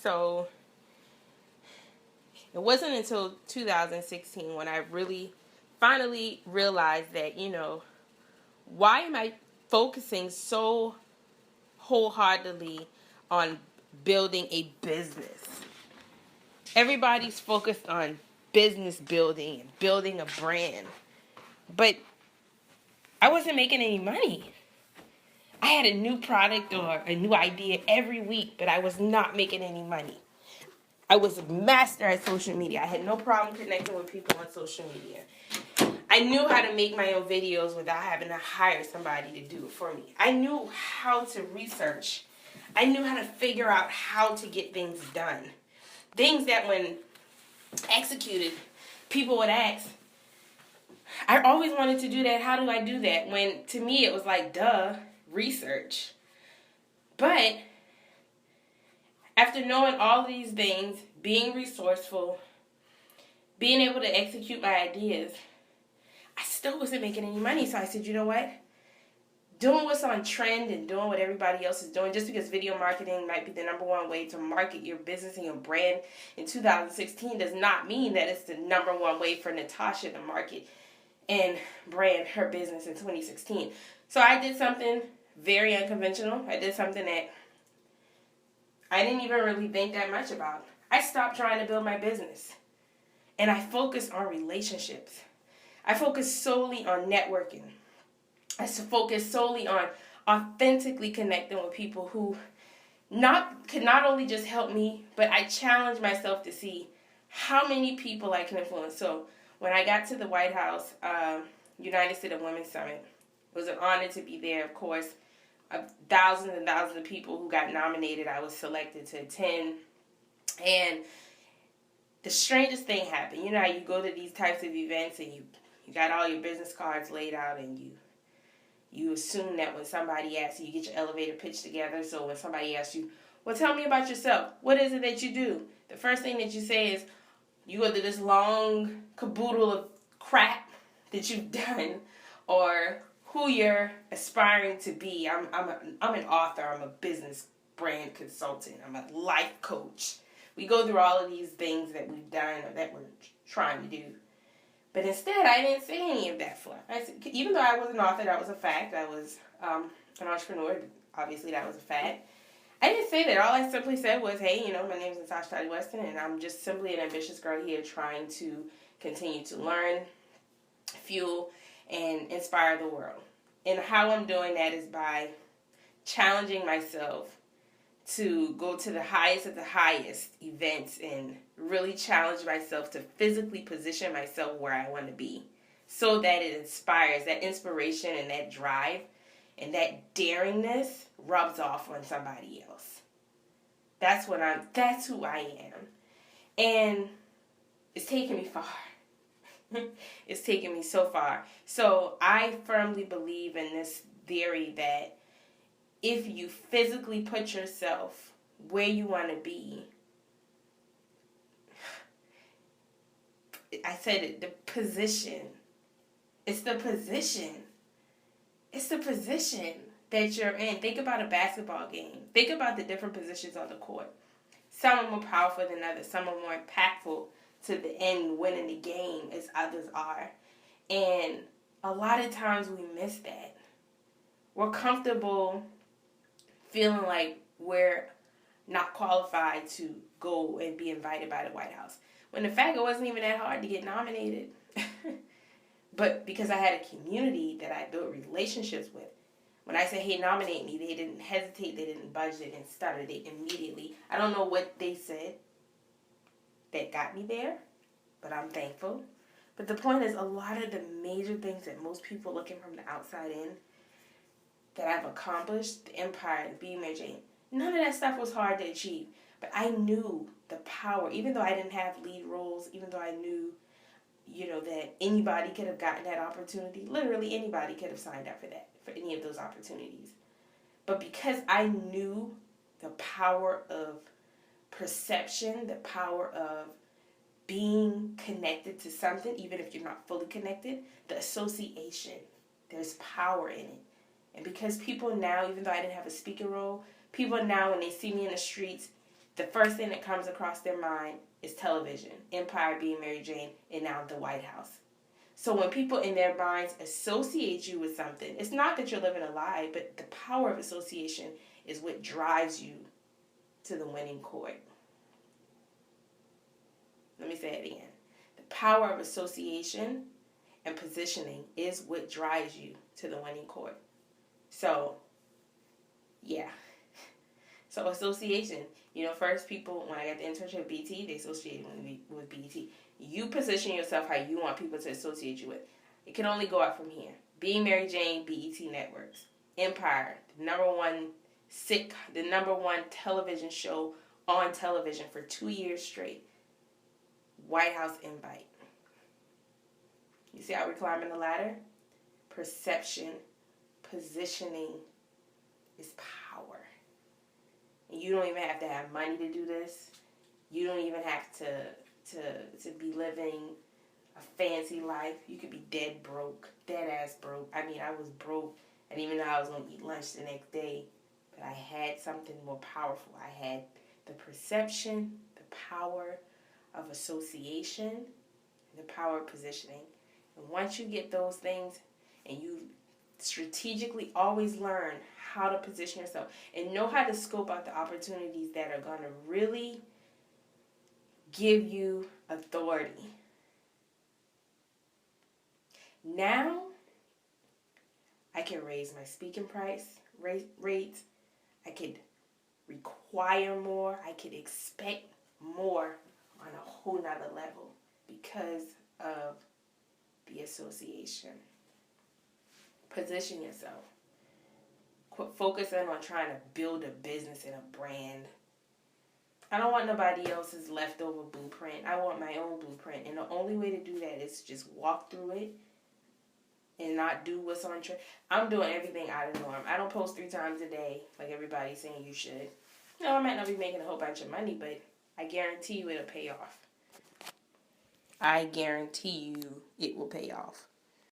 So it wasn't until 2016 when I really finally realized that, why am I focusing so wholeheartedly on building a business? Everybody's focused on business building and building a brand. But I wasn't making any money. I had a new product or a new idea every week, but I was not making any money. I was a master at social media. I had no problem connecting with people on social media. I knew how to make my own videos without having to hire somebody to do it for me. I knew how to research. I knew how to figure out how to get things done. Things that when executed, people would ask, I always wanted to do that. How do I do that? When to me it was like, duh, research. But after knowing all these things, being resourceful, being able to execute my ideas, I still wasn't making any money. So I said, you know what? Doing what's on trend and doing what everybody else is doing, just because video marketing might be the number one way to market your business and your brand in 2016 does not mean that it's the number one way for Natasha to market and brand her business in 2016. So I did something very unconventional. I did something that I didn't even really think that much about. I stopped trying to build my business. And I focused on relationships. I focused solely on networking. I focused solely on authentically connecting with people who could not only just help me, but I challenged myself to see how many people I can influence. So when I got to the White House, United States Women's Summit, it was an honor to be there. Of course, thousands and thousands of people who got nominated, I was selected to attend. And the strangest thing happened. You know how you go to these types of events and you got all your business cards laid out and you assume that when somebody asks you, you get your elevator pitch together. So when somebody asks you, well, tell me about yourself. What is it that you do? The first thing that you say is you go to this long caboodle of crap that you've done or who you're aspiring to be. I'm an author. I'm a business brand consultant. I'm a life coach. We go through all of these things that we've done or that we're trying to do. But instead, I didn't say any of that fluff. Even though I was an author, that was a fact. I was an entrepreneur. Obviously, that was a fact. I didn't say that. All I simply said was, hey, my name is Natasha Tottie Weston, and I'm just simply an ambitious girl here trying to continue to learn, fuel, and inspire the world. And how I'm doing that is by challenging myself to go to the highest of the highest events and really challenge myself to physically position myself where I want to be so that it inspires, that inspiration and that drive and that daringness rubs off on somebody else. That's who I am. And it's taken me far. It's taken me so far. So I firmly believe in this theory that if you physically put yourself where you want to be, I said it, the position. It's the position. It's the position that you're in. Think about a basketball game. Think about the different positions on the court. Some are more powerful than others. Some are more impactful to the end, winning the game, as others are. And a lot of times we miss that. We're comfortable feeling like we're not qualified to go and be invited by the White House. When in fact it wasn't even that hard to get nominated. But because I had a community that I built relationships with, when I said, hey, nominate me, they didn't hesitate, they didn't budge, they didn't stutter, they immediately. I don't know what they said that got me there, but I'm thankful. But the point is, a lot of the major things that most people looking from the outside in that I've accomplished, the empire, the being Mary Jane, none of that stuff was hard to achieve. But I knew the power, even though I didn't have lead roles, even though I knew, that anybody could have gotten that opportunity. Literally anybody could have signed up for any of those opportunities. But because I knew the power of perception, the power of being connected to something, even if you're not fully connected, the association, there's power in it. And because people now, even though I didn't have a speaker role, people now when they see me in the streets, the first thing that comes across their mind is television, Empire, Being Mary Jane, and now the White House. So when people in their minds associate you with something, it's not that you're living a lie, but the power of association is what drives you to the winning court. Let me say it again. The power of association and positioning is what drives you to the winning court. So, yeah. So association. First people, when I got the internship at BT, they associated with BT. You position yourself how you want people to associate you with. It can only go up from here. Being Mary Jane, BET Networks. Empire, the number one television show on television for 2 years straight. White House invite. You see how we're climbing the ladder? Perception, positioning is power. And you don't even have to have money to do this. You don't even have to be living a fancy life. You could be dead ass broke. I mean, I was broke. I didn't even know I was going to eat lunch the next day. But I had something more powerful. I had the perception, the power of association, and the power of positioning. And once you get those things and you strategically always learn how to position yourself and know how to scope out the opportunities that are going to really give you authority. Now, I can raise my speaking rates. I could require more. I could expect more on a whole nother level because of the association. Position yourself. Quit focusing on trying to build a business and a brand. I don't want nobody else's leftover blueprint. I want my own blueprint. And the only way to do that is to just walk through it and not do what's on trend. I'm doing everything out of the norm. I don't post 3 times a day like everybody's saying you should. No, I might not be making a whole bunch of money, but I guarantee you it'll pay off. I guarantee you it will pay off.